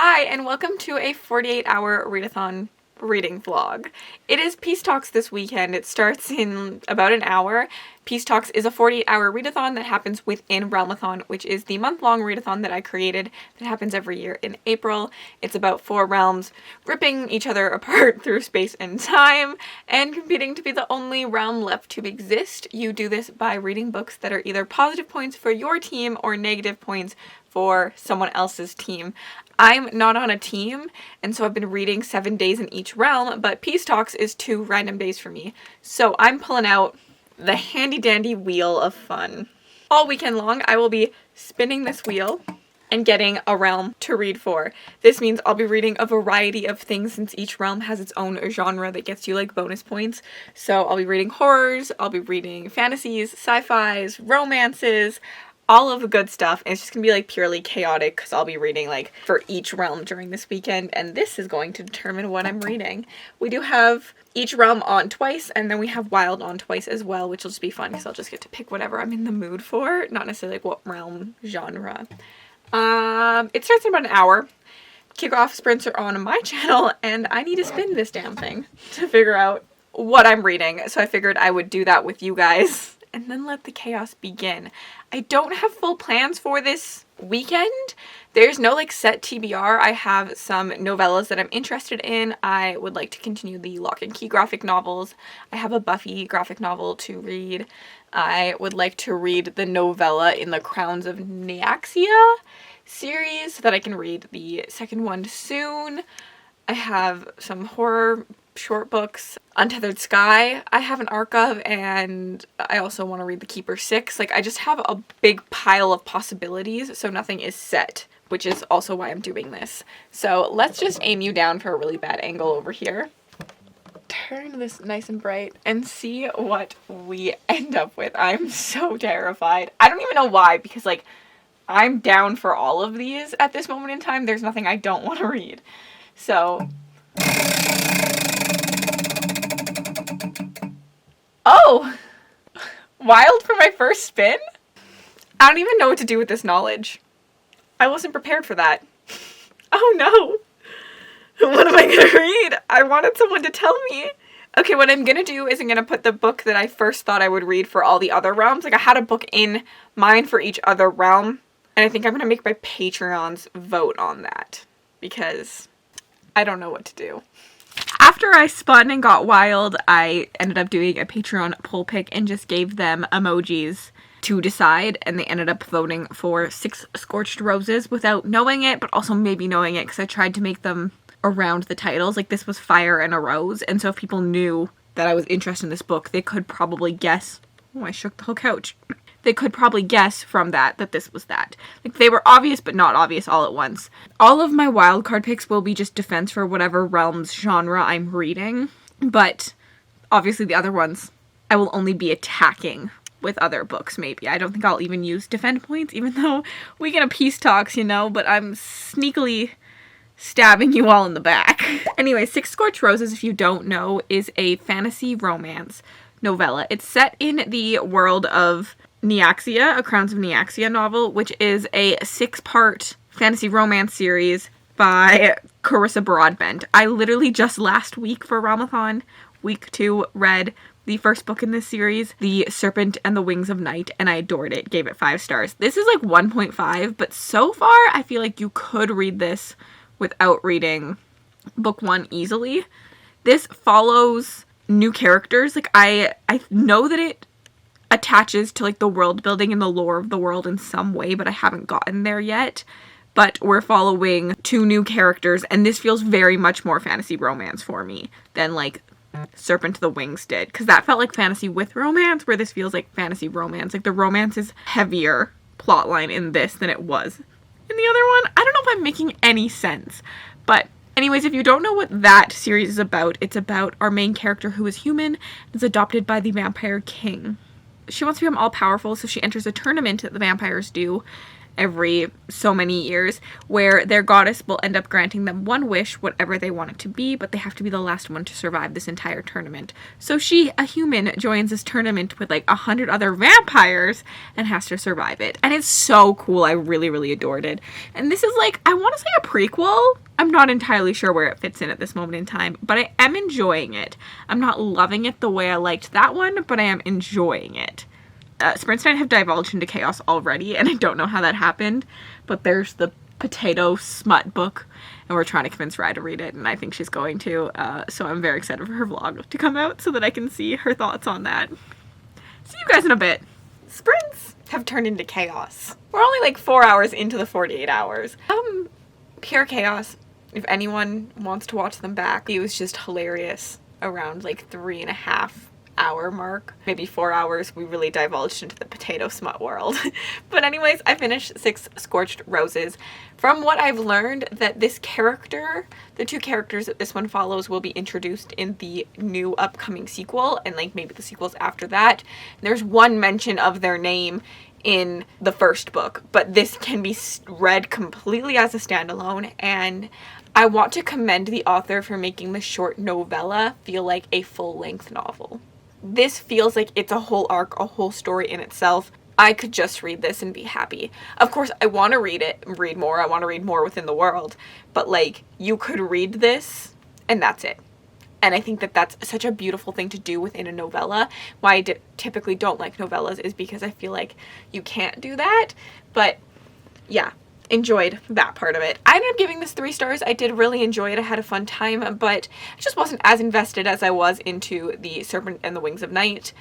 Hi, and welcome to a 48-hour readathon reading vlog. It is Peace Talks this weekend. It starts in about an hour. Peace Talks is a 48-hour readathon that happens within Realmathon, which is the month-long readathon that I created that happens every year in April. It's about 4 realms ripping each other apart through space and time and competing to be the only realm left to exist. You do this by reading books that are either positive points for your team or negative points for someone else's team. I'm not on a team, and so I've been reading 7 days in each realm, but Peace Talks is 2 random days for me. So I'm pulling out the handy-dandy wheel of fun. All weekend long, I will be spinning this wheel and getting a realm to read for. This means I'll be reading a variety of things since each realm has its own genre that gets you like bonus points. So I'll be reading horrors, I'll be reading fantasies, sci-fis, romances, all of the good stuff. And it's just gonna be like purely chaotic because I'll be reading like for each realm during this weekend, and this is going to determine what I'm reading. We do have each realm on twice, and then we have wild on twice as well, which will just be fun because I'll just get to pick whatever I'm in the mood for, not necessarily like what realm genre. It starts in about an hour. Kickoff sprints are on my channel, and I need to spin this damn thing to figure out what I'm reading. So I figured I would do that with you guys and then let the chaos begin. I don't have full plans for this weekend. There's no like set TBR. I have some novellas that I'm interested in. I would like to continue the Lock and Key graphic novels. I have a Buffy graphic novel to read. I would like to read the novella in the Crowns of Nyaxia series so that I can read the second one soon. I have some horror short books. Untethered Sky I have an arc of, and I also want to read The Keeper 6. Like, I just have a big pile of possibilities, so nothing is set, which is also why I'm doing this. So let's just aim you down for a really bad angle over here. Turn this nice and bright and see what we end up with. I'm so terrified. I don't even know why, because like I'm down for all of these at this moment in time. There's nothing I don't want to read. So oh! Wild for my first spin? I don't even know what to do with this knowledge. I wasn't prepared for that. Oh no! What am I gonna read? I wanted someone to tell me. Okay, what I'm gonna do is I'm gonna put the book that I first thought I would read for all the other realms. Like, I had a book in mind for each other realm, and I think I'm gonna make my Patreons vote on that, because I don't know what to do. After I spun and got wild, I ended up doing a Patreon poll pick and just gave them emojis to decide, and they ended up voting for 6 Scorched Roses without knowing it, but also maybe knowing it because I tried to make them around the titles. Like, this was Fire and a Rose, and so if people knew that I was interested in this book, they could probably guess. Oh, I shook the whole couch. They could probably guess from that this was that. Like, they were obvious but not obvious all at once. All of my wildcard picks will be just defense for whatever realm's genre I'm reading, but obviously the other ones I will only be attacking with other books, maybe. I don't think I'll even use defend points, even though we get a Peace Talks, you know, but I'm sneakily stabbing you all in the back. Anyway, 6 Scorched Roses, if you don't know, is a fantasy romance novella. It's set in the world of Nyaxia, a Crowns of Nyaxia novel, which is a 6-part fantasy romance series by Carissa Broadbent. I literally just last week for Realmathon, week 2, read the first book in this series, The Serpent and the Wings of Night, and I adored it, gave it 5 stars. This is like 1.5, but so far I feel like you could read this without reading book 1 easily. This follows new characters. Like, I know that it attaches to like the world building and the lore of the world in some way, but I haven't gotten there yet. But we're following 2 new characters, and this feels very much more fantasy romance for me than like Serpent to the Wings did, because that felt like fantasy with romance, where this feels like fantasy romance. Like, the romance is heavier plotline in this than it was in the other one. I don't know if I'm making any sense, but anyways, if you don't know what that series is about, it's about our main character who is human and is adopted by the Vampire King. She wants to become all-powerful, so she enters a tournament that the vampires do, every so many years, where their goddess will end up granting them one wish, whatever they want it to be, but they have to be the last one to survive this entire tournament. So she, a human, joins this tournament with like 100 other vampires and has to survive it. And it's so cool. I really, really adored it. And this is like, I want to say a prequel. I'm not entirely sure where it fits in at this moment in time, but I am enjoying it. I'm not loving it the way I liked that one, but I am enjoying it. Sprinston and I have divulged into chaos already, and I don't know how that happened, but there's the potato smut book, and we're trying to convince Rye to read it, and I think she's going to, so I'm very excited for her vlog to come out so that I can see her thoughts on that. See you guys in a bit. Sprints have turned into chaos. We're only like 4 hours into the 48 hours. Pure chaos. If anyone wants to watch them back, it was just hilarious around like 3.5 hour mark, maybe 4 hours. We really divulged into the potato smut world. But anyways, I finished 6 Scorched Roses. From what I've learned, that this character, the 2 characters that this one follows, will be introduced in the new upcoming sequel, and like maybe the sequels after that. There's one mention of their name in the first book, but this can be read completely as a standalone, and I want to commend the author for making the short novella feel like a full-length novel. This feels like it's a whole arc, a whole story in itself. I could just read this and be happy. Of course, I want to read more. I want to read more within the world. But like, you could read this and that's it. And I think that that's such a beautiful thing to do within a novella. Why I typically don't like novellas is because I feel like you can't do that. But yeah, enjoyed that part of it. I ended up giving this 3 stars. I did really enjoy it. I had a fun time, but I just wasn't as invested as I was into The Serpent and the Wings of Night.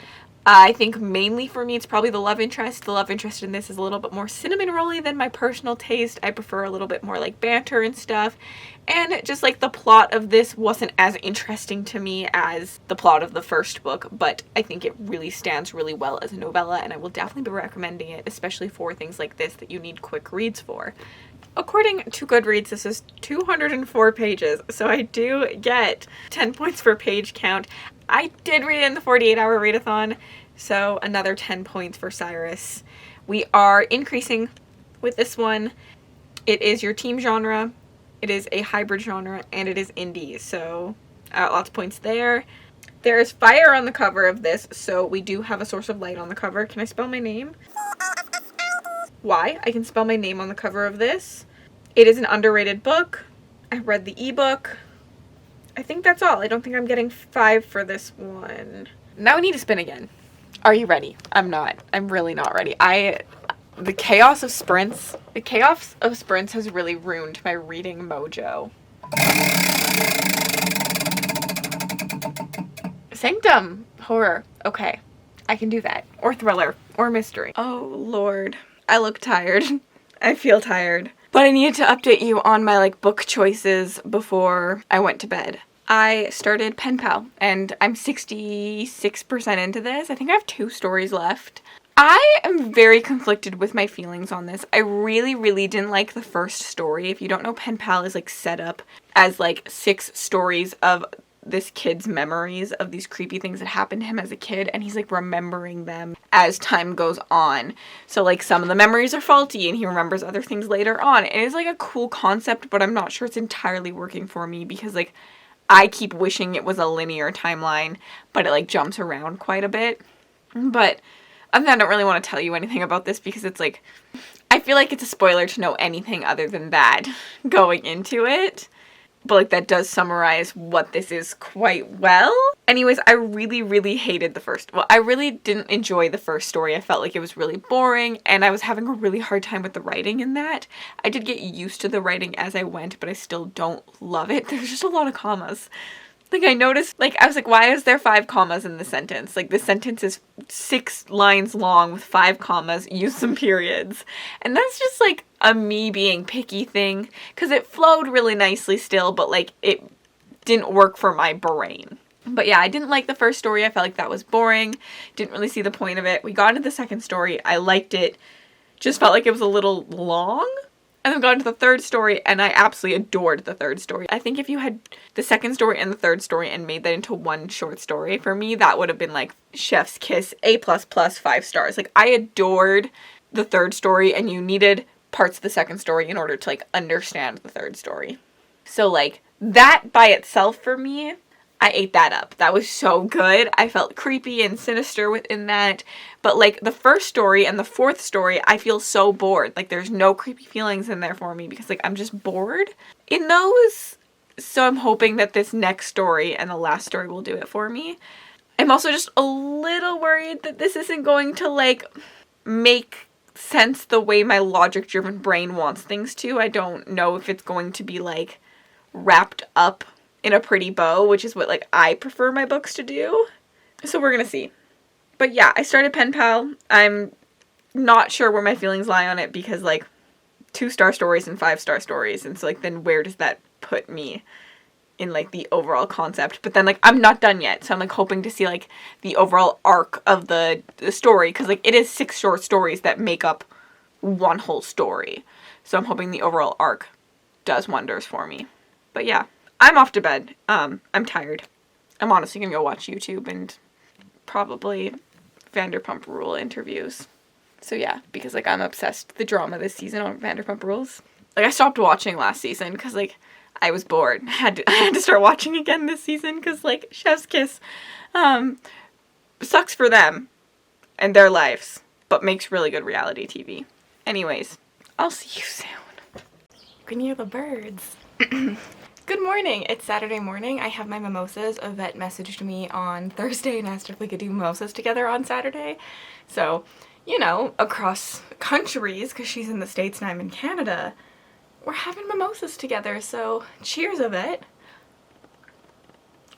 I think mainly for me it's probably the love interest. The love interest in this is a little bit more cinnamon rolly than my personal taste. I prefer a little bit more like banter and stuff. And just like the plot of this wasn't as interesting to me as the plot of the first book, but I think it really stands really well as a novella, and I will definitely be recommending it, especially for things like this that you need quick reads for. According to Goodreads, this is 204 pages, so I do get 10 points for page count. I did read it in the 48-hour readathon, so another 10 points for Cyrus. We are increasing with this one. It is your team genre, it is a hybrid genre, and it is indie, so lots of points there. There is fire on the cover of this, so we do have a source of light on the cover. Can I spell my name? Why? I can spell my name on the cover of this. It is an underrated book. I read the ebook. I think that's all. I don't think I'm getting 5 for this one. Now we need to spin again. Are you ready? I'm not. I'm really not ready. The chaos of sprints has really ruined my reading mojo. Sanctum. Horror. Okay. I can do that. Or thriller. Or mystery. Oh, Lord. I look tired. I feel tired. But I needed to update you on my book choices before I went to bed. I started Pen Pal, and I'm 66% into this. I think I have 2 stories left. I am very conflicted with my feelings on this. I really, really didn't like the first story. If you don't know, Pen Pal is set up as 6 stories of this kid's memories of these creepy things that happened to him as a kid, and he's remembering them as time goes on. So some of the memories are faulty and he remembers other things later on. It is a cool concept, but I'm not sure it's entirely working for me because I keep wishing it was a linear timeline, but it jumps around quite a bit. But I don't really want to tell you anything about this because it's I feel like it's a spoiler to know anything other than that going into it. But that does summarize what this is quite well. Anyways, I really, really hated the first. Well, I really didn't enjoy the first story. I felt like it was really boring, and I was having a really hard time with the writing in that. I did get used to the writing as I went, but I still don't love it. There's just a lot of commas. I noticed, I was why is there 5 commas in the sentence? This sentence is 6 lines long with 5 commas, use some periods. And that's just, a me being picky thing, because it flowed really nicely still, but, it didn't work for my brain. But yeah, I didn't like the first story. I felt like that was boring. Didn't really see the point of it. We got into the second story. I liked it. Just felt like it was a little long. And then got into the third story, and I absolutely adored the third story. I think if you had the second story and the third story and made that into one short story, for me, that would have been chef's kiss, A++, 5 stars. I adored the third story, and you needed parts of the second story in order to, like, understand the third story. So, like, that by itself for me, I ate that up. That was so good. I felt creepy and sinister within that. But, like, the first story and the fourth story, I feel so bored. Like, there's no creepy feelings in there for me because, like, I'm just bored in those. So I'm hoping that this next story and the last story will do it for me. I'm also just a little worried that this isn't going to, like, make sense the way my logic-driven brain wants things to. I don't know if it's going to be, like, wrapped up in a pretty bow, which is what, like, I prefer my books to do. So we're gonna see. But yeah, I started Pen Pal. I'm not sure where my feelings lie on it because, like, 2-star stories and 5-star stories, and so, like, then where does that put me in, like, the overall concept? But then, like, I'm not done yet, so I'm, like, hoping to see, like, the overall arc of the story, because, like, it is 6 short stories that make up one whole story. So I'm hoping the overall arc does wonders for me. But yeah, I'm off to bed. I'm tired. I'm honestly gonna go watch YouTube and probably Vanderpump Rule interviews. So yeah, because, like, I'm obsessed with the drama this season on Vanderpump Rules. Like, I stopped watching last season because, like, I was bored. I had to start watching again this season because, like, Chef's Kiss sucks for them and their lives, but makes really good reality TV. Anyways, I'll see you soon. You can hear the birds. Good morning. It's Saturday morning. I have my mimosas. Yvette messaged me on Thursday and asked if we could do mimosas together on Saturday. So, you know, across countries, because she's in the States and I'm in Canada, we're having mimosas together, so cheers, Yvette.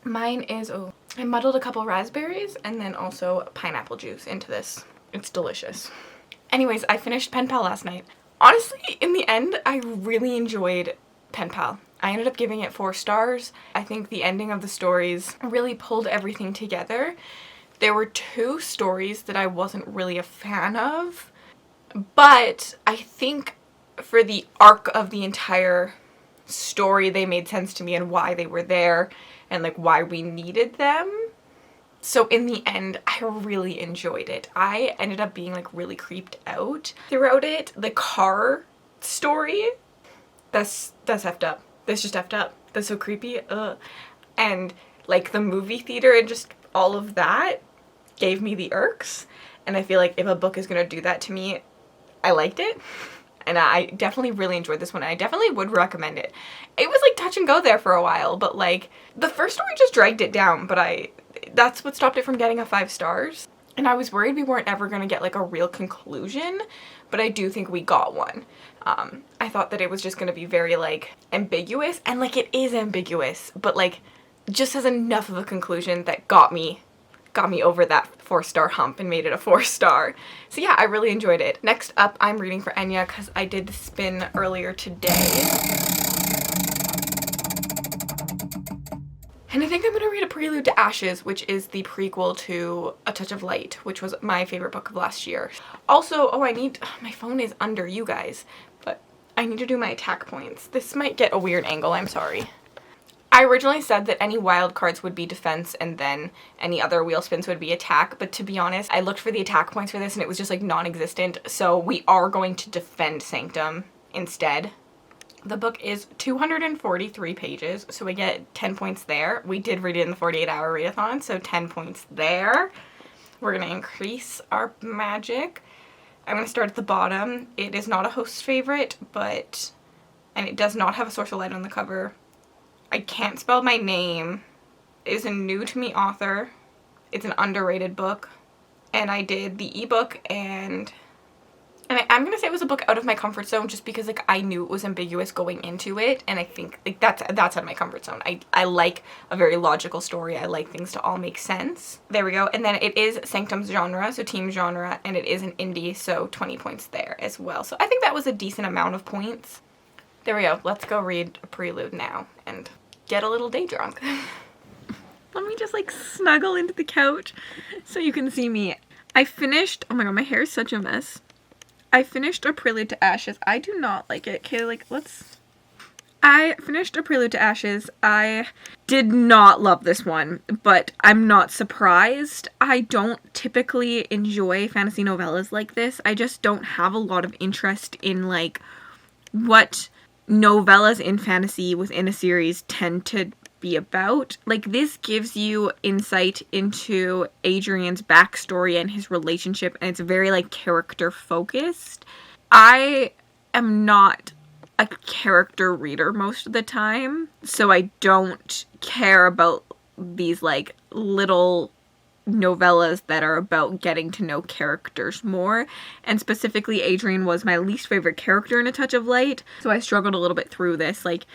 Mine is, I muddled a couple raspberries and then also pineapple juice into this. It's delicious. Anyways, I finished Pen Pal last night. Honestly, in the end, I really enjoyed Pen Pal. I ended up giving it 4 stars. I think the ending of the stories really pulled everything together. There were 2 stories that I wasn't really a fan of, but I think for the arc of the entire story, they made sense to me and why they were there and, like, why we needed them. So in the end, I really enjoyed it. I ended up being, like, really creeped out throughout it. The car story, that's effed up. That's just effed up. That's so creepy. Ugh. And, like, the movie theater and just all of that gave me the irks. And I feel like if a book is gonna do that to me, I liked it. And I definitely really enjoyed this one. I definitely would recommend it. It was, like, touch and go there for a while, but, like, the first story just dragged it down, but that's what stopped it from getting a 5 stars. And I was worried we weren't ever gonna get, like, a real conclusion, but I do think we got one. I thought that it was just gonna be very, like, ambiguous, and, like, it is ambiguous, but, like, just has enough of a conclusion that got me over that 4-star hump and made it a 4-star. So yeah, I really enjoyed it. Next up, I'm reading for Enya because I did the spin earlier today. And I think I'm gonna read A Prelude to Ashes, which is the prequel to A Touch of Light, which was my favorite book of last year. Also, my phone is under you guys, but I need to do my attack points. This might get a weird angle, I'm sorry. I originally said that any wild cards would be defense and then any other wheel spins would be attack, but to be honest, I looked for the attack points for this and it was just, like, non-existent, so we are going to defend Sanctum instead. The book is 243 pages, so we get 10 points there. We did read it in the 48-hour readathon, so 10 points there. We're going to increase our magic. I'm going to start at the bottom. It is not a host favorite, and it does not have a social light on the cover. I can't spell my name. It is a new to me author. It's an underrated book. And I did the ebook and I'm gonna say it was a book out of my comfort zone just because, like, I knew it was ambiguous going into it, and I think, like, that's out of my comfort zone. I like a very logical story. I like things to all make sense. There we go. And then it is Sanctum's genre, so team genre, and it is an indie, so 20 points there as well. So I think that was a decent amount of points. There we go. Let's go read A Prelude now and get a little day drunk. Let me just, like, snuggle into the couch so you can see me. I finished, oh my god, my hair is such a mess. I finished A Prelude to Ashes. I do not like it. Okay, like, I finished A Prelude to Ashes. I did not love this one, but I'm not surprised. I don't typically enjoy fantasy novellas like this. I just don't have a lot of interest in, like, what novellas in fantasy within a series tend to be about. Like, this gives you insight into Adrian's backstory and his relationship, and it's very, like, character focused. I am not a character reader most of the time, so I don't care about these, like, little novellas that are about getting to know characters more, and specifically Adrian was my least favorite character in A Touch of Light, so I struggled a little bit through this. Like,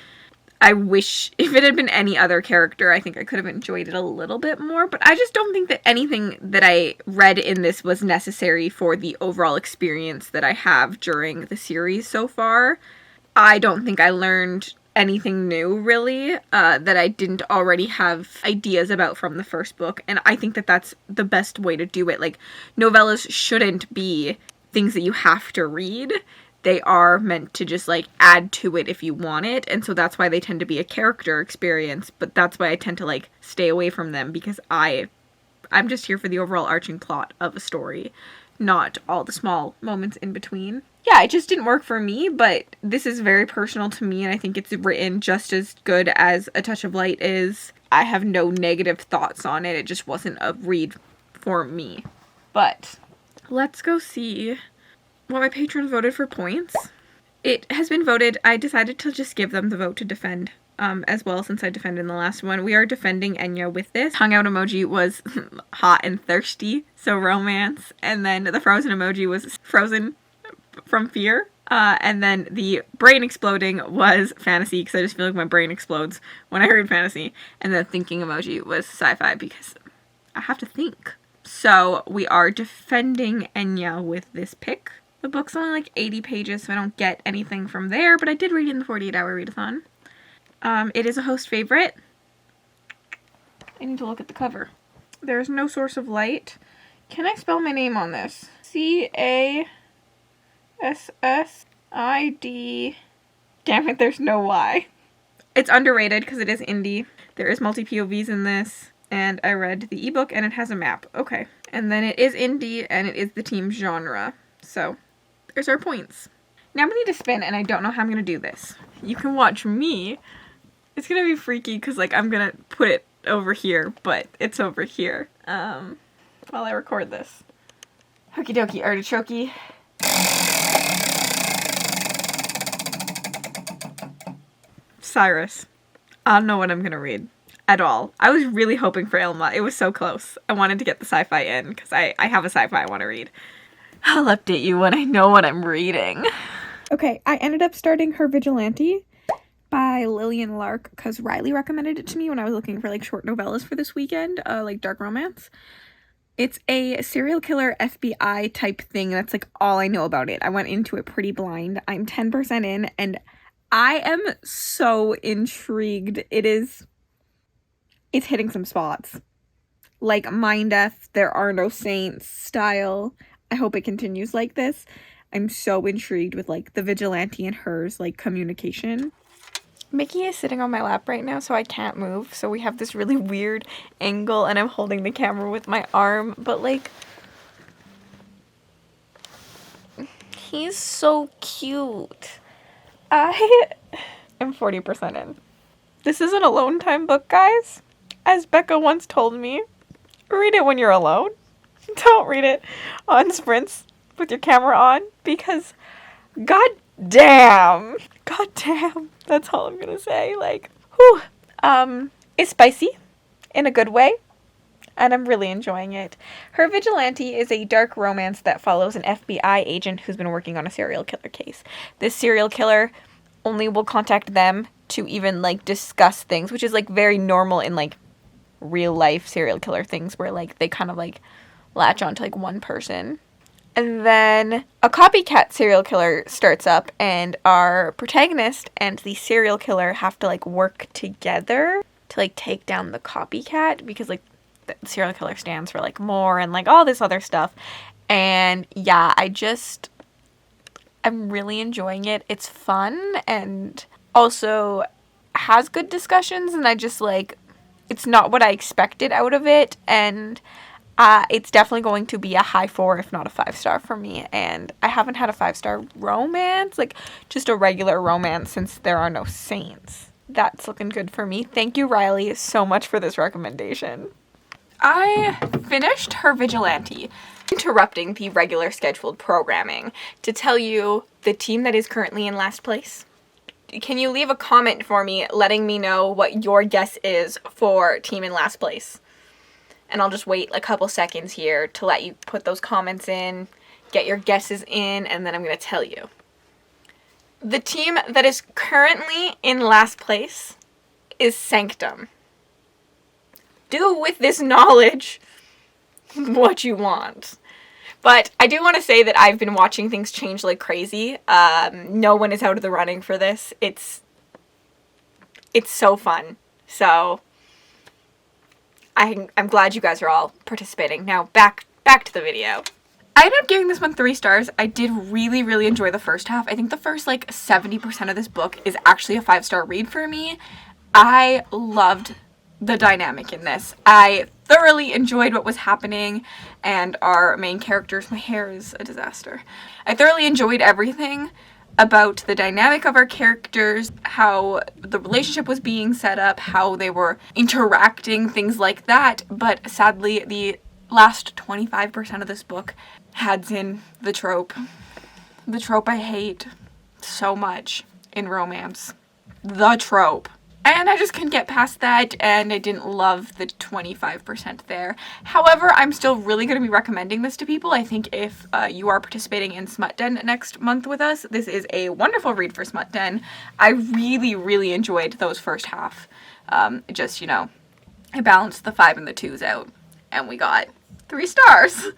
I wish if it had been any other character, I think I could have enjoyed it a little bit more, but I just don't think that anything that I read in this was necessary for the overall experience that I have during the series so far. I don't think I learned anything new, really, that I didn't already have ideas about from the first book, and I think that that's the best way to do it. Like, novellas shouldn't be things that you have to read. They are meant to just, like, add to it if you want it, and so that's why they tend to be a character experience, but that's why I tend to, like, stay away from them, because I'm just here for the overall arching plot of a story, not all the small moments in between. Yeah, it just didn't work for me, but this is very personal to me, and I think it's written just as good as A Touch of Light is. I have no negative thoughts on it. It just wasn't a read for me. But let's go see what my patrons voted for points. It has been voted. I decided to just give them the vote to defend as well, since I defended in the last one. We are defending Enya with this. Hung out emoji was hot and thirsty, so romance. And then the frozen emoji was frozen from fear. And then the brain exploding was fantasy, because I just feel like my brain explodes when I read fantasy. And the thinking emoji was sci-fi, because I have to think. So we are defending Enya with this pick. The book's only like 80 pages, so I don't get anything from there, but I did read it in the 48-hour readathon. It is a host favorite. I need to look at the cover. There's no source of light. Can I spell my name on this? Cassid. Damn it, there's no Y. It's underrated because it is indie. There is multi-POVs in this, and I read the ebook and it has a map. Okay. And then it is indie and it is the team genre. So there's our points. Now we need to spin, and I don't know how I'm going to do this. You can watch me. It's going to be freaky because, like, I'm going to put it over here, but it's over here while I record this. Okie dokie, artichoke. Cyrus. I don't know what I'm going to read at all. I was really hoping for Ilma. It was so close. I wanted to get the sci-fi in because I have a sci-fi I want to read. I'll update you when I know what I'm reading. Okay, I ended up starting Her Vigilante by Lillian Lark because Riley recommended it to me when I was looking for, like, short novellas for this weekend, like dark romance. It's a serial killer FBI type thing. That's, like, all I know about it. I went into it pretty blind. I'm 10% in, and I am so intrigued. It's hitting some spots. Like Mind F, There Are No Saints style. I hope it continues like this. I'm so intrigued with, like, the vigilante and hers, like, communication. Mickey is sitting on my lap right now, so I can't move. So we have this really weird angle, and I'm holding the camera with my arm. But, like, he's so cute. I am 40% in. This is an alone time book, guys. As Becca once told me, read it when you're alone. Don't read it on sprints with your camera on, because god damn, that's all I'm gonna say. Like, whew. It's spicy in a good way, and I'm really enjoying it. Her Vigilante is a dark romance that follows an FBI agent who's been working on a serial killer case. This serial killer only will contact them to even, like, discuss things, which is, like, very normal in, like, real life serial killer things, where, like, they kind of, like, latch onto, like, one person. And then a copycat serial killer starts up, and our protagonist and the serial killer have to, like, work together to, like, take down the copycat, because, like, the serial killer stands for, like, more and, like, all this other stuff. And yeah, I'm really enjoying it. It's fun, and also has good discussions, and I just like, it's not what I expected out of it, and it's definitely going to be a high 4, if not a 5-star for me. And I haven't had a 5-star romance, like just a regular romance, since There Are No Saints. That's looking good for me. Thank you, Riley, so much for this recommendation. I finished Her Vigilante, interrupting the regular scheduled programming to tell you the team that is currently in last place. Can you leave a comment for me letting me know what your guess is for team in last place? And I'll just wait a couple seconds here to let you put those comments in, get your guesses in, and then I'm going to tell you. The team that is currently in last place is Sanctum. Do with this knowledge what you want. But I do want to say that I've been watching things change like crazy. No one is out of the running for this. It's so fun. So I'm glad you guys are all participating. Now back to the video. I ended up giving this one 3 stars. I did really, really enjoy the first half. I think the first like 70% of this book is actually a 5-star read for me. I loved the dynamic in this. I thoroughly enjoyed what was happening, and our main characters, my hair is a disaster. I thoroughly enjoyed everything about the dynamic of our characters, how the relationship was being set up, how they were interacting, things like that. But sadly, the last 25% of this book adds in the trope. The trope I hate so much in romance. The trope. And I just couldn't get past that, and I didn't love the 25% there. However, I'm still really going to be recommending this to people. I think if you are participating in Smut Den next month with us, this is a wonderful read for Smut Den. I really, really enjoyed those first half. Just, you know, I balanced the 5 and the 2s out, and we got 3 stars.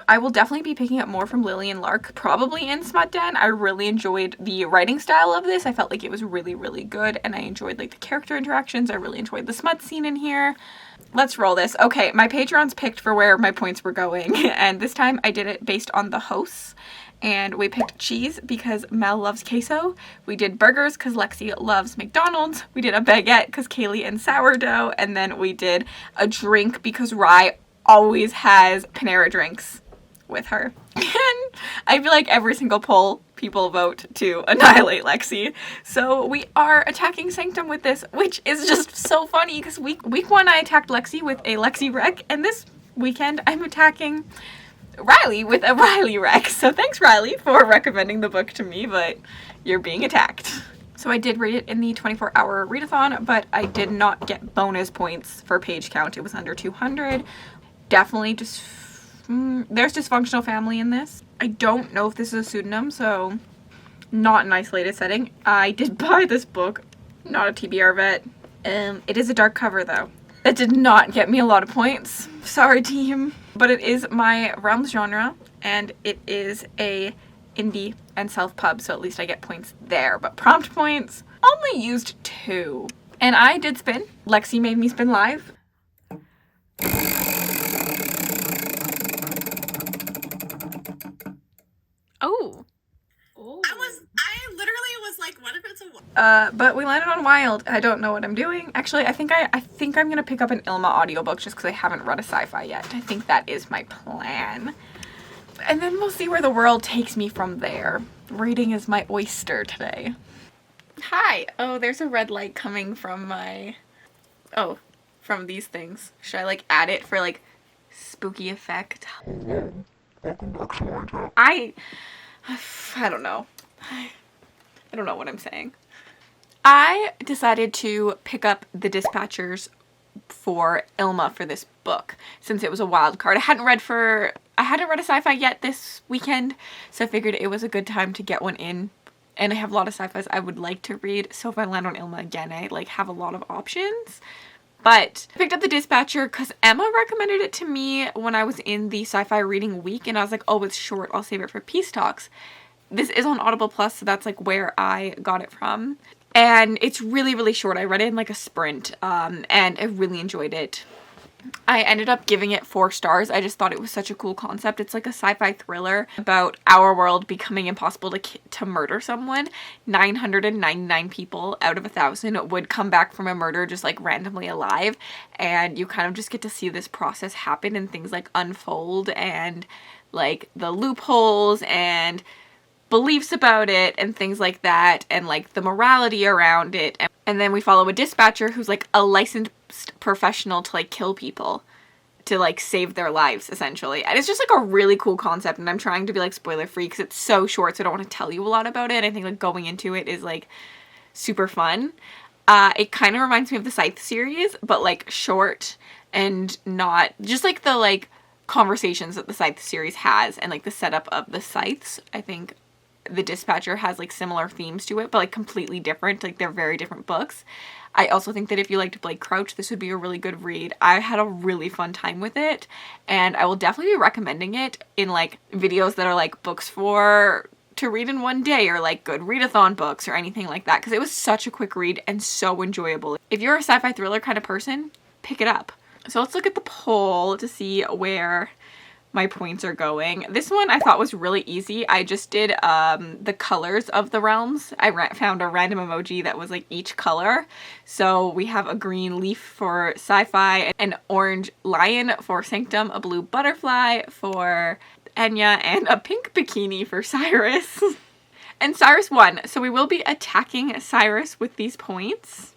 I will definitely be picking up more from Lillian Lark, probably in Smut Den. I really enjoyed the writing style of this. I felt like it was really, really good, and I enjoyed like the character interactions. I really enjoyed the smut scene in here. Let's roll this. Okay, my Patrons picked for where my points were going, and this time I did it based on the hosts. And we picked cheese because Mel loves queso. We did burgers because Lexi loves McDonald's. We did a baguette because Kaylee and sourdough. And then we did a drink because Rye always has Panera drinks with her. And I feel like every single poll people vote to annihilate Lexi. So we are attacking Sanctum with this, which is just so funny because week 1 I attacked Lexi with a Lexi wreck, and this weekend I'm attacking Riley with a Riley wreck. So thanks, Riley, for recommending the book to me, but you're being attacked. So I did read it in the 24-hour readathon, but I did not get bonus points for page count. It was under 200. Definitely just there's dysfunctional family in this. I don't know if this is a pseudonym, so not an isolated setting. I did buy this book, not a TBR vet. It is a dark cover though. That did not get me a lot of points. Sorry, team. But it is my Realms genre, and it is a indie and self-pub, so at least I get points there. But prompt points, only used 2. And I did spin. Lexi made me spin live. Oh. I literally was like, what if it's a but we landed on Wild. I don't know what I'm doing. Actually, I think I'm gonna pick up an Ilma audiobook just because I haven't read a sci-fi yet. I think that is my plan. And then we'll see where the world takes me from there. Reading is my oyster today. Hi. Oh, there's a red light coming from my... Oh, from these things. Should I like add it for like spooky effect? I don't know. I don't know what I'm saying. I decided to pick up the dispatchers for Ilma for this book since it was a wild card. I hadn't read a sci-fi yet this weekend, so I figured it was a good time to get one in. And I have a lot of sci-fis I would like to read, so if I land on Ilma again, I like have a lot of options. But I picked up the Dispatcher because Emma recommended it to me when I was in the sci-fi reading week, and I was like, oh, it's short, I'll save it for Peace Talks. This is on Audible Plus, so that's like where I got it from. And it's really, really short. I read it in like a sprint, and I really enjoyed it. I ended up giving it 4 stars. I just thought it was such a cool concept. It's like a sci-fi thriller about our world becoming impossible to murder someone. 999 people out of 1,000 would come back from a murder just like randomly alive, and you kind of just get to see this process happen and things like unfold and like the loopholes and beliefs about it and things like that, and like the morality around it. And then we follow a dispatcher who's like a licensed professional to like kill people, to like save their lives essentially. And it's just like a really cool concept, and I'm trying to be like spoiler free because it's so short, so I don't want to tell you a lot about it. I think like going into it is like super fun. It kind of reminds me of the Scythe series, but like short and not just like the like conversations that the Scythe series has and like the setup of the Scythes. I think the Dispatcher has like similar themes to it, but like completely different. Like they're very different books. I also think that if you liked Blake Crouch, this would be a really good read. I had a really fun time with it, and I will definitely be recommending it in like videos that are like books to read in one day, or like good readathon books or anything like that, because it was such a quick read and so enjoyable. If you're a sci-fi thriller kind of person, pick it up. So let's look at the poll to see where my points are going. This one I thought was really easy. I just did the colors of the realms. I found a random emoji that was like each color. So we have a green leaf for sci-fi, an orange lion for sanctum, a blue butterfly for Enya, and a pink bikini for Cyrus. And Cyrus won, so we will be attacking Cyrus with these points.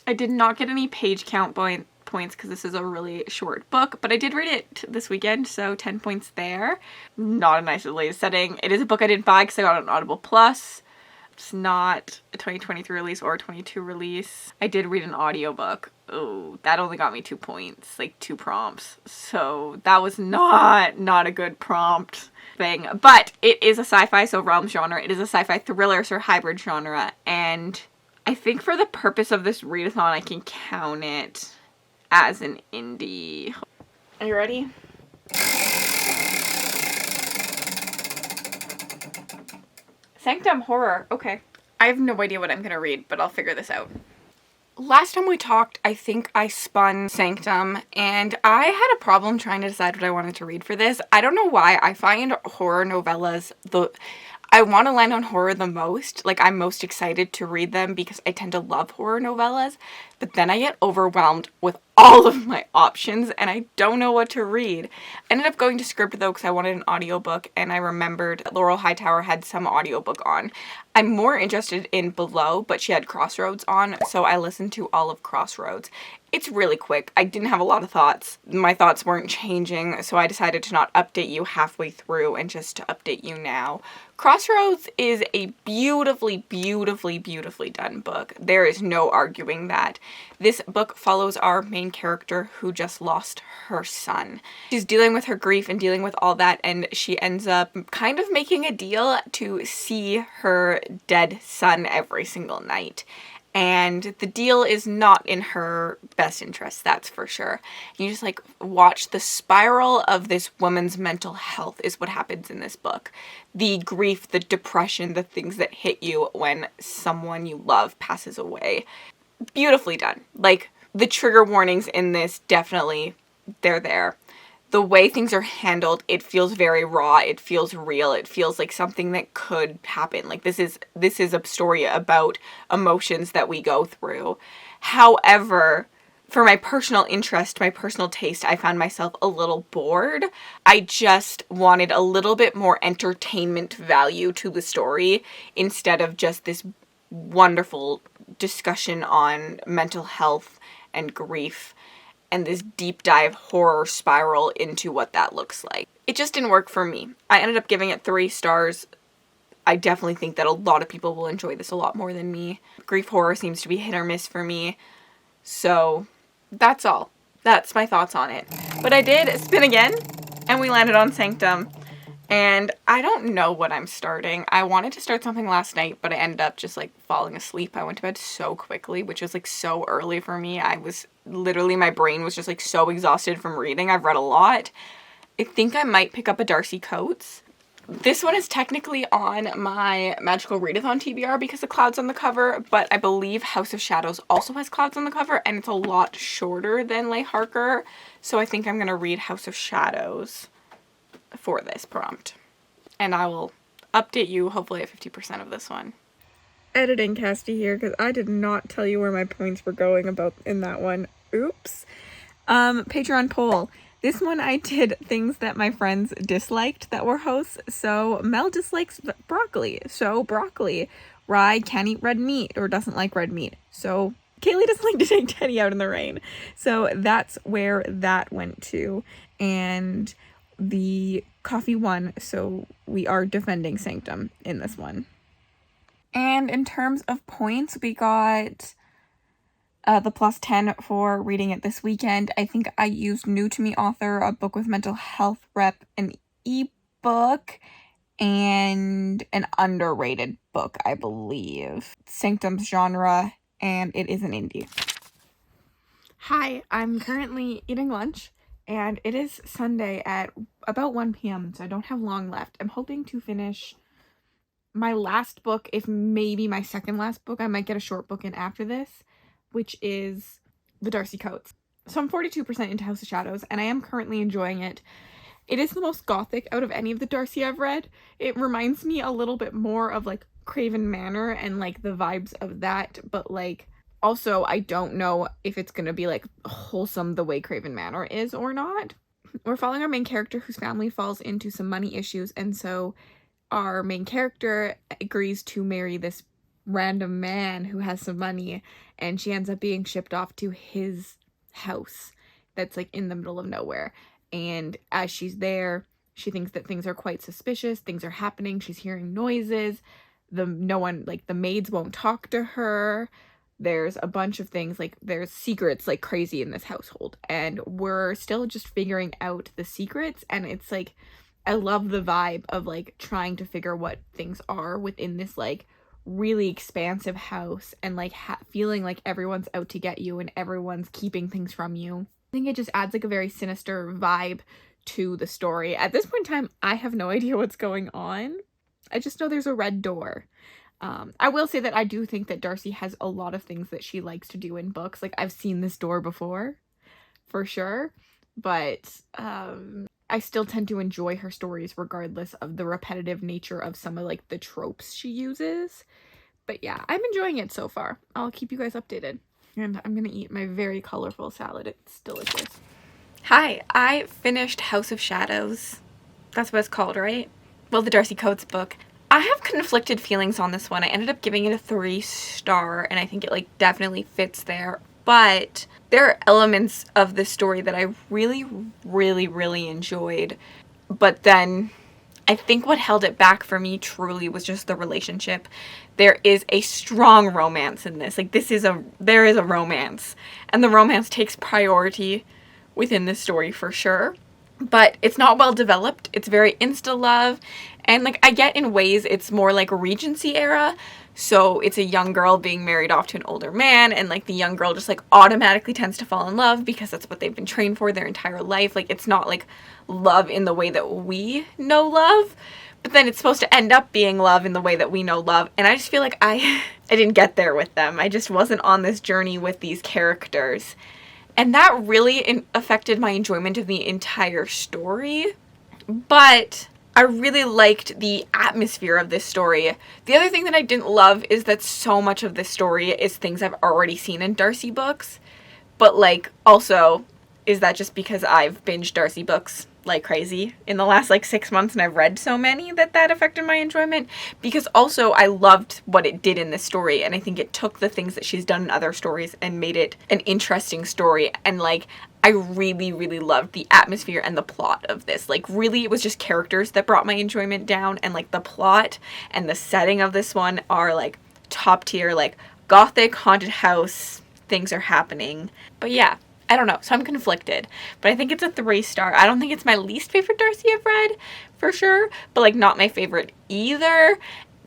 I did not get any page count points because this is a really short book, but I did read it this weekend, so 10 points there. Not a nice latest setting. It is a book I didn't buy because I got it on Audible Plus. It's not a 2023 release or a 22 release. I did read an audiobook. Oh, that only got me 2 points, like 2 prompts. So that was not a good prompt thing. But it is a sci-fi, so realm genre. It is a sci-fi thriller, so hybrid genre. And I think for the purpose of this readathon, I can count it as an indie. Are you ready? Sanctum horror. Okay. I have no idea what I'm gonna read, but I'll figure this out. Last time we talked, I think I spun Sanctum, and I had a problem trying to decide what I wanted to read for this. I don't know why. I find horror novellas I want to land on horror the most. Like, I'm most excited to read them because I tend to love horror novellas, but then I get overwhelmed with all of my options and I don't know what to read. I ended up going to Scribd though because I wanted an audiobook, and I remembered Laurel Hightower had some audiobook on. I'm more interested in Below, but she had Crossroads on, so I listened to all of Crossroads. It's really quick. I didn't have a lot of thoughts. My thoughts weren't changing, so I decided to not update you halfway through and just to update you now. Crossroads is a beautifully, beautifully, beautifully done book. There is no arguing that. This book follows our main character who just lost her son. She's dealing with her grief and dealing with all that, and she ends up kind of making a deal to see her dead son every single night. And the deal is not in her best interest, that's for sure. You just like watch the spiral of this woman's mental health is what happens in this book. The grief, the depression, the things that hit you when someone you love passes away. Beautifully done. Like, the trigger warnings in this, definitely, they're there. The way things are handled, it feels very raw, it feels real, it feels like something that could happen. Like, this is a story about emotions that we go through. However, for my personal interest, my personal taste, I found myself a little bored. I just wanted a little bit more entertainment value to the story instead of just this wonderful discussion on mental health and grief and this deep dive horror spiral into what that looks like. It just didn't work for me. I ended up giving it 3 stars. I definitely think that a lot of people will enjoy this a lot more than me. Grief horror seems to be hit or miss for me. So that's all. That's my thoughts on it. But I did spin again, and we landed on Sanctum. And I don't know what I'm starting. I wanted to start something last night, but I ended up just like falling asleep. I went to bed so quickly, which was like so early for me. I was literally, my brain was just like so exhausted from reading. I've read a lot. I think I might pick up a Darcy Coates. This one is technically on my Magical Readathon TBR because of clouds on the cover, but I believe House of Shadows also has clouds on the cover, and it's a lot shorter than Leigh Harker, so I think I'm going to read House of Shadows for this prompt. And I will update you hopefully at 50% of this one. Editing Cassidy here, because I did not tell you where my points were going about in that one. Oops. Patreon poll. This one I did things that my friends disliked that were hosts. So Mel dislikes broccoli. So broccoli. Rye can't eat red meat or doesn't like red meat. So Kaylee doesn't like to take Teddy out in the rain. So that's where that went to. And the coffee won. So we are defending Sanctum in this one. And in terms of points, we got the +10 for reading it this weekend. I think I used New to Me author, a book with mental health rep, an ebook, and an underrated book, I believe. Sanctum's genre, and it is an indie. Hi, I'm currently eating lunch, and it is Sunday at about 1 p.m., so I don't have long left. I'm hoping to finish my last book, if maybe my second last book. I might get a short book in after this, which is The Darcy Coates. So I'm 42% into House of Shadows, and I am currently enjoying it. It is the most gothic out of any of the Darcy I've read. It reminds me a little bit more of, like, Craven Manor and, like, the vibes of that, but, like, also I don't know if it's gonna be, like, wholesome the way Craven Manor is or not. We're following our main character whose family falls into some money issues, and so our main character agrees to marry this random man who has some money, and she ends up being shipped off to his house that's like in the middle of nowhere. And as she's there, she thinks that things are quite suspicious, things are happening, she's hearing noises, the maids won't talk to her, there's a bunch of things, like there's secrets like crazy in this household, and we're still just figuring out the secrets. And it's like, I love the vibe of like trying to figure what things are within this like really expansive house, and like feeling like everyone's out to get you and everyone's keeping things from you. I think it just adds like a very sinister vibe to the story. At this point in time, I have no idea what's going on. I just know there's a red door. I will say that I do think that Darcy has a lot of things that she likes to do in books. Like, I've seen this door before, for sure, but I still tend to enjoy her stories regardless of the repetitive nature of some of like the tropes she uses. But yeah, I'm enjoying it so far. I'll keep you guys updated. And I'm gonna eat my very colorful salad. It's delicious. Hi, I finished House of Shadows. That's what it's called, right? Well, the Darcy Coates book. I have conflicted feelings on this one. I ended up giving it a 3-star, and I think it like definitely fits there. But there are elements of this story that I really, really, really enjoyed. But then I think what held it back for me truly was just the relationship. There is a strong romance in this. Like, there is a romance. And the romance takes priority within this story for sure. But it's not well developed. It's very insta-love. And, like, I get in ways it's more like Regency era. So it's a young girl being married off to an older man, and like the young girl just like automatically tends to fall in love because that's what they've been trained for their entire life. Like, it's not like love in the way that we know love, but then it's supposed to end up being love in the way that we know love. And I just feel like I didn't get there with them. I just wasn't on this journey with these characters. And that really affected my enjoyment of the entire story. But I really liked the atmosphere of this story. The other thing that I didn't love is that so much of this story is things I've already seen in Darcy books. But, like, also, is that just because I've binged Darcy books like crazy in the last, like, 6 months, and I've read so many that affected my enjoyment? Because also, I loved what it did in this story, and I think it took the things that she's done in other stories and made it an interesting story. And, like, I really, really loved the atmosphere and the plot of this. Like, really, it was just characters that brought my enjoyment down, and, like, the plot and the setting of this one are, like, top tier, like, gothic, haunted house, things are happening. But yeah, I don't know, so I'm conflicted. But I think it's a 3-star. I don't think it's my least favorite Darcy I've read, for sure, but, like, not my favorite either.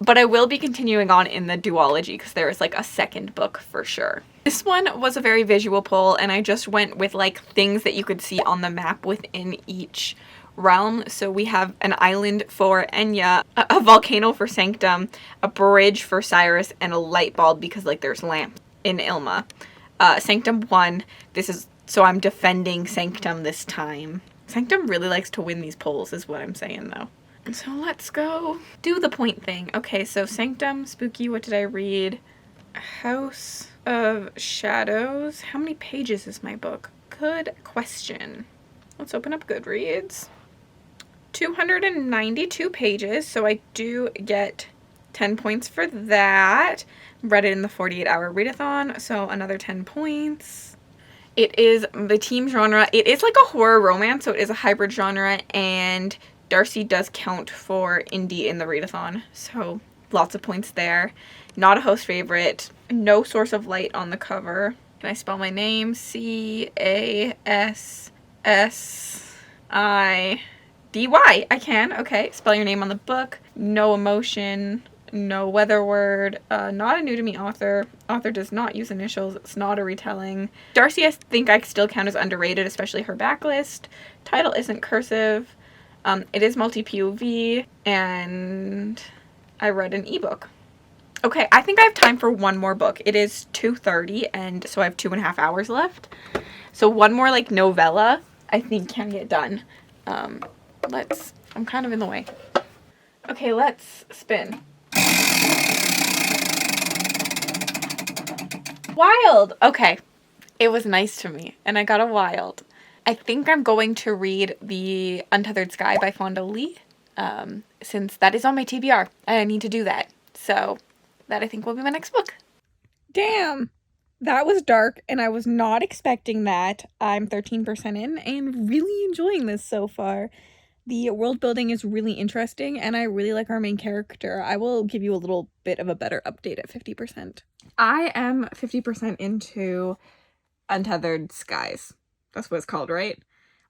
But I will be continuing on in the duology because there is, like, a second book for sure. This one was a very visual poll, and I just went with, like, things that you could see on the map within each realm. So we have an island for Enya, a volcano for Sanctum, a bridge for Cyrus, and a light bulb because like there's lamps in Ilma. Sanctum won. This is, so I'm defending Sanctum this time. Sanctum really likes to win these polls is what I'm saying though. So let's go do the point thing. Okay, so Sanctum, Spooky, what did I read? House of Shadows. How many pages is my book? Good question. Let's open up Goodreads. 292 pages, so I do get 10 points for that. Read it in the 48-hour readathon, so another 10 points. It is the team genre. It is like a horror romance, so it is a hybrid genre, and Darcy does count for indie in the readathon, so lots of points there. Not a host favorite. No source of light on the cover. Can I spell my name? Cassidi. I can. Okay. Spell your name on the book. No emotion. No weather word. Not a new to me author. Author does not use initials. It's not a retelling. Darcy, I think I still count as underrated, especially her backlist. Title isn't cursive. It is multi-POV, and I read an ebook. Okay, I think I have time for one more book. It is 2:30, and so I have 2.5 hours left. So one more, like, novella, I think can get done. I'm kind of in the way. Okay, let's spin. Wild! Okay, it was nice to me, and I got a wild. I think I'm going to read The Untethered Sky by Fonda Lee, since that is on my TBR, and I need to do that. So that I think will be my next book. Damn, that was dark, and I was not expecting that. I'm 13% in and really enjoying this so far. The world building is really interesting, and I really like our main character. I will give you a little bit of a better update at 50%. I am 50% into Untethered Skies. That's what it's called, right?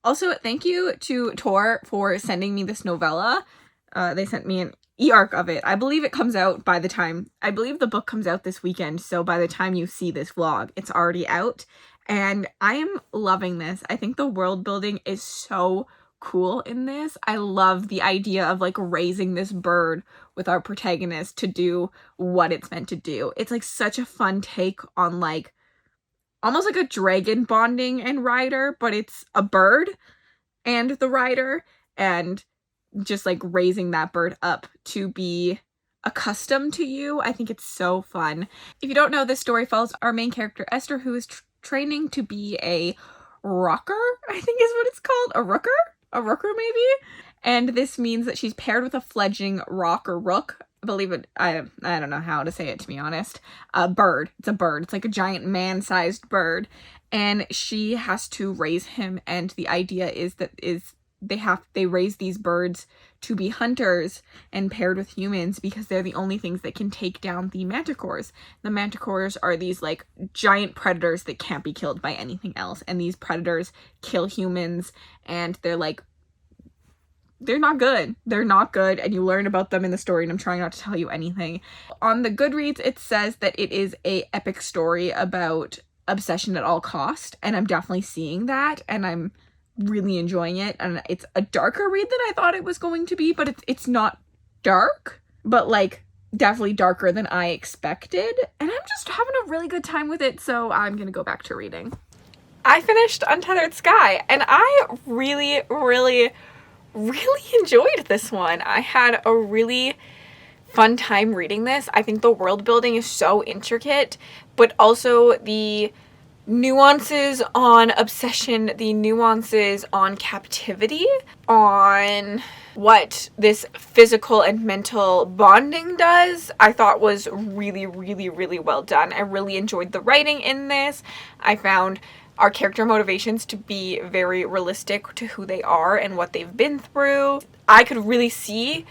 Also, thank you to Tor for sending me this novella. They sent me an e-arc of it. I believe it comes out by the time, I believe the book comes out this weekend, so by the time you see this vlog, it's already out, and I am loving this. I think the world building is so cool in this. I love the idea of like raising this bird with our protagonist to do what it's meant to do. It's like such a fun take on like almost like a dragon bonding and rider, but it's a bird and the rider, and just like raising that bird up to be accustomed to you. I think it's so fun. If you don't know, this story follows our main character Esther, who is training to be a rocker, I think is what it's called. A rooker maybe. And this means that she's paired with a fledgling rock or rook. I believe it, I don't know how to say it, to be honest. A bird. It's a bird. It's like a giant man-sized bird. And she has to raise him, and the idea is that they raise these birds to be hunters and paired with humans because they're the only things that can take down the manticores. The manticores are these like giant predators that can't be killed by anything else, and these predators kill humans, and they're not good. They're not good, and you learn about them in the story, and I'm trying not to tell you anything. On the Goodreads, it says that it is a epic story about obsession at all cost, and I'm definitely seeing that, and I'm really enjoying it. And it's a darker read than I thought it was going to be, but it's not dark, but like definitely darker than I expected, and I'm just having a really good time with it, so I'm gonna go back to reading. I finished Untethered Sky, and I really enjoyed this one. I had a really fun time reading this. I think the world building is so intricate, but also the nuances on obsession, the nuances on captivity, on what this physical and mental bonding does, I thought was really well done. I really enjoyed the writing in this. I found our character motivations to be very realistic to who they are and what they've been through. I could really see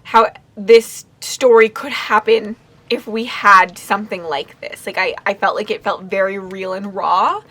how this story could happen if we had something like this. Like, I felt like it felt very real and raw,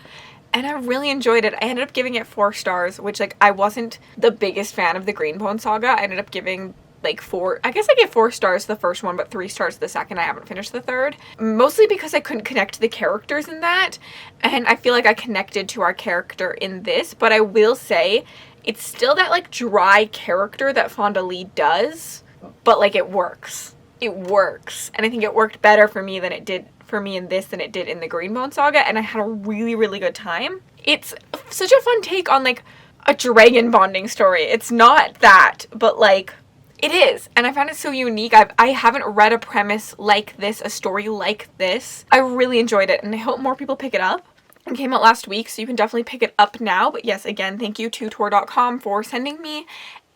and I really enjoyed it. I ended up giving it 4 stars, which, like, I wasn't the biggest fan of the Greenbone Saga. I ended up giving, like, 4, I guess I gave 4 stars to the first one, but 3 stars to the second. I haven't finished the third. Mostly because I couldn't connect to the characters in that, and I feel like I connected to our character in this, but I will say It's still that like dry character that Fonda Lee does, but like it works. It works. And I think it worked better for me than it did for me in this than it did in the Greenbone Saga, and I had a really, really good time. It's such a fun take on like a dragon bonding story. It's not that, but like it is, and I found it so unique. I haven't read a premise like this, a story like this. I really enjoyed it, and I hope more people pick it up. It came out last week, so you can definitely pick it up now. But yes, again, thank you to Tor.com for sending me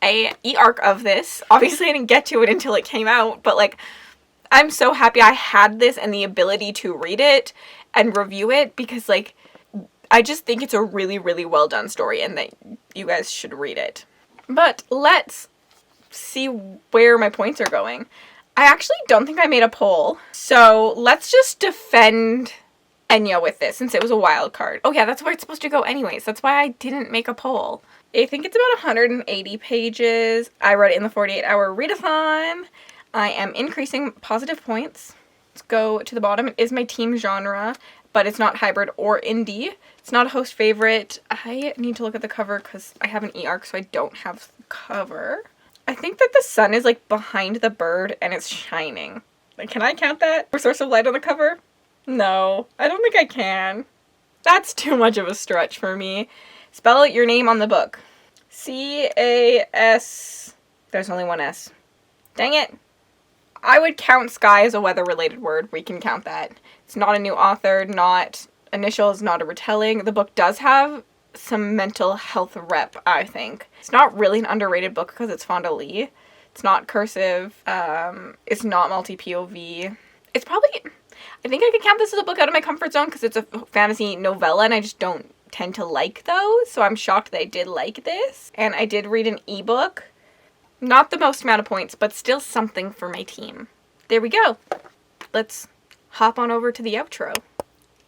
a e-arc of this. Obviously, I didn't get to it until it came out, but like, I'm so happy I had this and the ability to read it and review it, because like, I just think it's a really, really well done story and that you guys should read it. But let's see where my points are going. I actually don't think I made a poll, so let's just defend Enya with this since it was a wild card. Oh yeah, that's where it's supposed to go anyways. That's why I didn't make a poll. I think it's about 180 pages. I read it in the 48-hour readathon. I am increasing positive points. Let's go to the bottom. It is my team genre, but it's not hybrid or indie. It's not a host favorite. I need to look at the cover because I have an e-arc, so I don't have the cover. I think that the sun is like behind the bird and it's shining. Like, can I count that for source of light on the cover? No, I don't think I can. That's too much of a stretch for me. Spell your name on the book. C-A-S. There's only one S. Dang it. I would count sky as a weather-related word. We can count that. It's not a new author, not initials, not a retelling. The book does have some mental health rep, I think. It's not really an underrated book because it's Fonda Lee. It's not cursive. It's not multi-POV. It's probably... I think I could count this as a book out of my comfort zone because it's a fantasy novella and I just don't tend to like those. So I'm shocked that I did like this. And I did read an ebook. Not the most amount of points, but still something for my team. There we go. Let's hop on over to the outro.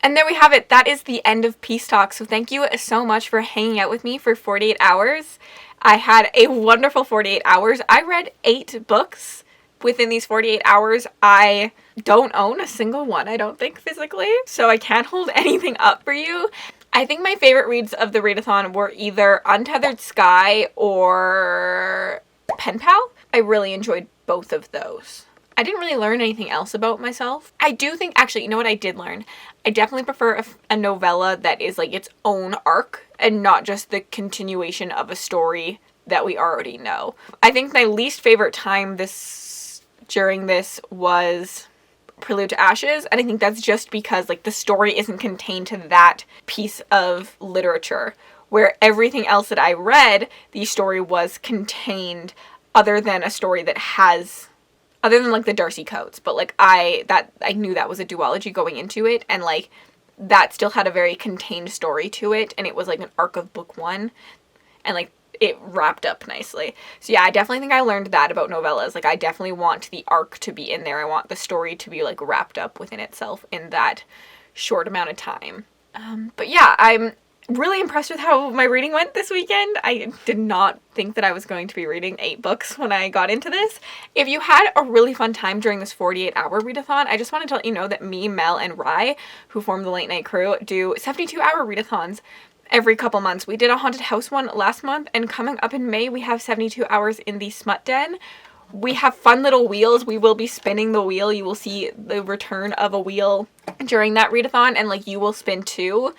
And there we have it. That is the end of Peace Talk. So thank you so much for hanging out with me for 48 hours. I had a wonderful 48 hours. I read 8 books within these 48 hours. I don't own a single one, I don't think, physically. So I can't hold anything up for you. I think my favorite reads of the readathon were either Untethered Sky or Pen Pal. I really enjoyed both of those. I didn't really learn anything else about myself. I do think, actually, you know what I did learn? I definitely prefer a novella that is like its own arc and not just the continuation of a story that we already know. I think my least favorite time during this was Prelude to Ashes, and I think that's just because like the story isn't contained to that piece of literature, where everything else that I read, the story was contained other than a story that has... other than like the Darcy Coates, but like I knew that was a duology going into it, and like that still had a very contained story to it, and it was like an arc of book 1, and like it wrapped up nicely. So yeah, I definitely think I learned that about novellas. Like I definitely want the arc to be in there. I want the story to be like wrapped up within itself in that short amount of time. But yeah, I'm really impressed with how my reading went this weekend. I did not think that I was going to be reading 8 books when I got into this. If you had a really fun time during this 48-hour readathon, I just wanted to let you know that me, Mel, and Rye, who form the Late Night Crew, do 72-hour readathons every couple months. We did a haunted house one last month, and coming up in May, we have 72 hours in the Smut Den. We have fun little wheels. We will be spinning the wheel. You will see the return of a wheel during that readathon, and like you will spin too.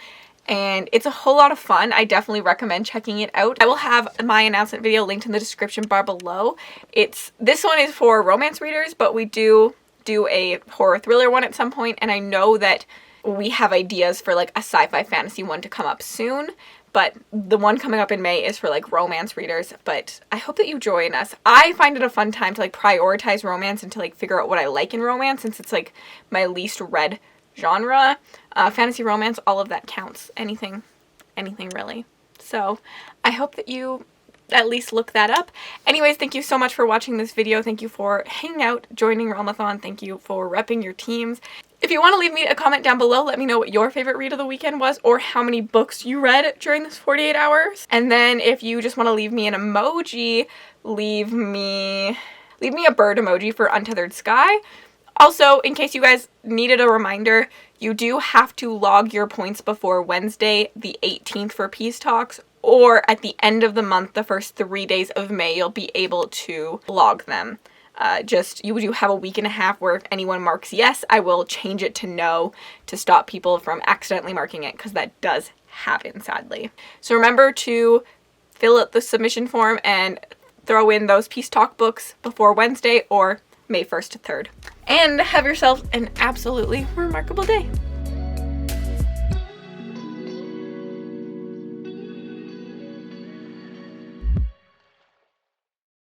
And it's a whole lot of fun. I definitely recommend checking it out. I will have my announcement video linked in the description bar below. This one is for romance readers, but we do a horror thriller one at some point, and I know that we have ideas for like a sci-fi fantasy one to come up soon, but the one coming up in May is for like romance readers. But I hope that you join us. I find it a fun time to like prioritize romance and to like figure out what I like in romance, since it's like my least read genre. Fantasy, romance, all of that counts. Anything really. So I hope that you at least look that up. Anyways, thank you so much for watching this video. Thank you for hanging out, joining Realmathon. Thank you for repping your teams. If you want to leave me a comment down below, let me know what your favorite read of the weekend was, or how many books you read during this 48 hours. And then if you just want to leave me an emoji, leave me a bird emoji for Untethered Sky. Also, in case you guys needed a reminder, you do have to log your points before Wednesday the 18th for Peace Talks, or at the end of the month, the first 3 days of May, you'll be able to log them. You do have a week and a half where if anyone marks yes, I will change it to no to stop people from accidentally marking it, because that does happen, sadly. So remember to fill out the submission form and throw in those Peace Talk books before Wednesday or May 1st to 3rd. And have yourself an absolutely remarkable day.